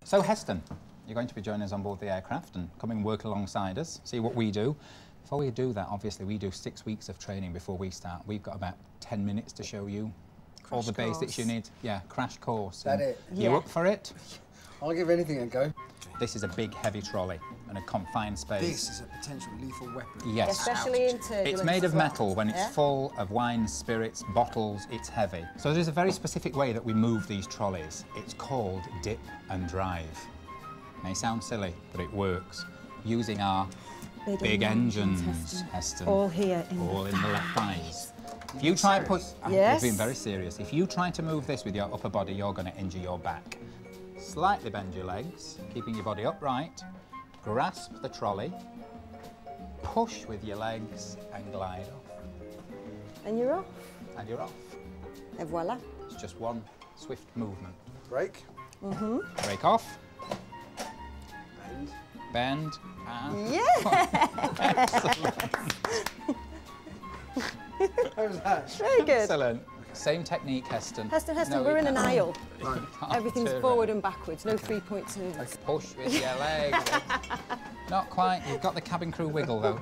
So Heston, you're going to be joining us on board the aircraft and come and work alongside us, see what we do. Before we do that, obviously, we do 6 weeks of training before we start. We've got about 10 minutes to show you all the basics you need. Yeah, crash course. That it? You up for it? I'll give anything a go. This is a big, heavy trolley and a confined space. This is a potential lethal weapon. Yes. Especially in turbulence. It's made of metal. When it's Yeah? full of wine, spirits, bottles, it's heavy. So there's a very specific way that we move these trolleys. It's called dip and drive. May sound silly, but it works. Using our big engines, Heston. All here in All the in the left thighs. If you try and put... Yes. We're being very serious. If you try to move this with your upper body, you're going to injure your back. Slightly bend your legs, keeping your body upright. Grasp the trolley. Push with your legs and glide off. And you're off. And you're off. Et voila. It's just one swift movement. Brake. Break off. And Bend. And... Yeah! Excellent. how was that? Very good. Excellent. Same technique, Heston. Heston, No, we're we in an can't. aisle. Can't Everything's turn forward it. and backwards, no 3-point turns. Push with your legs. Not quite. You've got the cabin crew wiggle, though.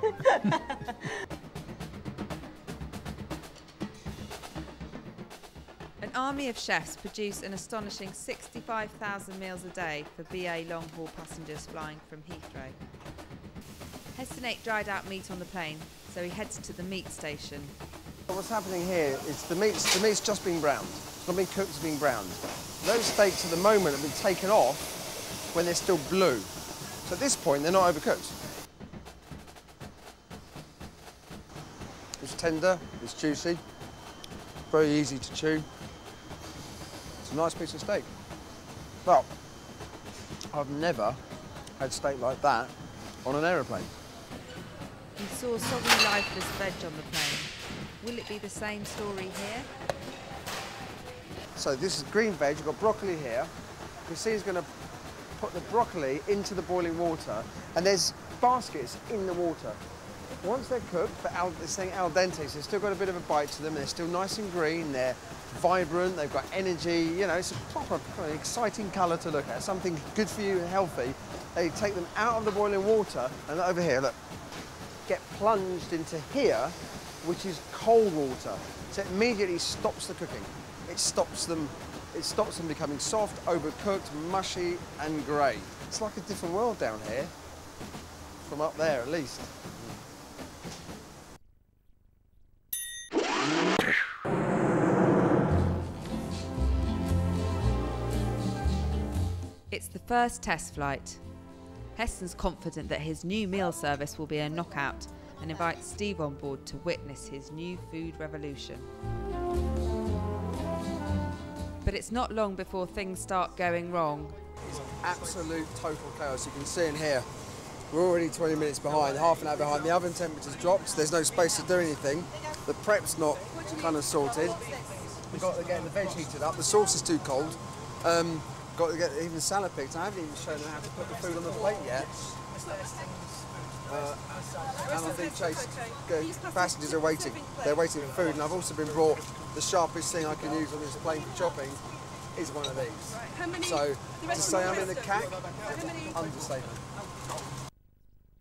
An army of chefs produce an astonishing 65,000 meals a day for BA long-haul passengers flying from Heathrow. Heston ate dried out meat on the plane, so he heads to the meat station. What's happening here is the meat's just been browned. It's not been cooked, it's been browned. Those steaks at the moment have been taken off when they're still blue. So at this point, they're not overcooked. It's tender, it's juicy, very easy to chew. It's a nice piece of steak. Well, I've never had steak like that on an aeroplane. He saw soggy, lifeless veg on the plane. Will it be the same story here? So this is green veg, you've got broccoli here. You can see he's going to put the broccoli into the boiling water, and there's baskets in the water. Once they're cooked, but they're saying al dente, so they've still got a bit of a bite to them, and they're still nice and green, they're vibrant, they've got energy, you know, it's a proper kind of exciting colour to look at, something good for you and healthy. They take them out of the boiling water, and over here, look, get plunged into here, which is cold water. So it immediately stops the cooking. It stops them becoming soft, overcooked, mushy and grey. It's like a different world down here, from up there at least. It's the first test flight. Heston's confident that his new meal service will be a knockout and invites Steve on board to witness his new food revolution. But it's not long before things start going wrong. It's absolute total chaos. You can see in here, we're already 20 minutes behind, half an hour behind. The oven temperature's dropped, there's no space to do anything. The prep's not kind of sorted. We've got to get the veg heated up, the sauce is too cold. Got to get even Salah picked. I haven't even shown them how to put the food on the plate yet. And I think passengers are waiting. They're waiting for food, and I've also been brought the sharpest thing I can use on this plane for chopping is one of these. So to say I'm in the CAC, understatement.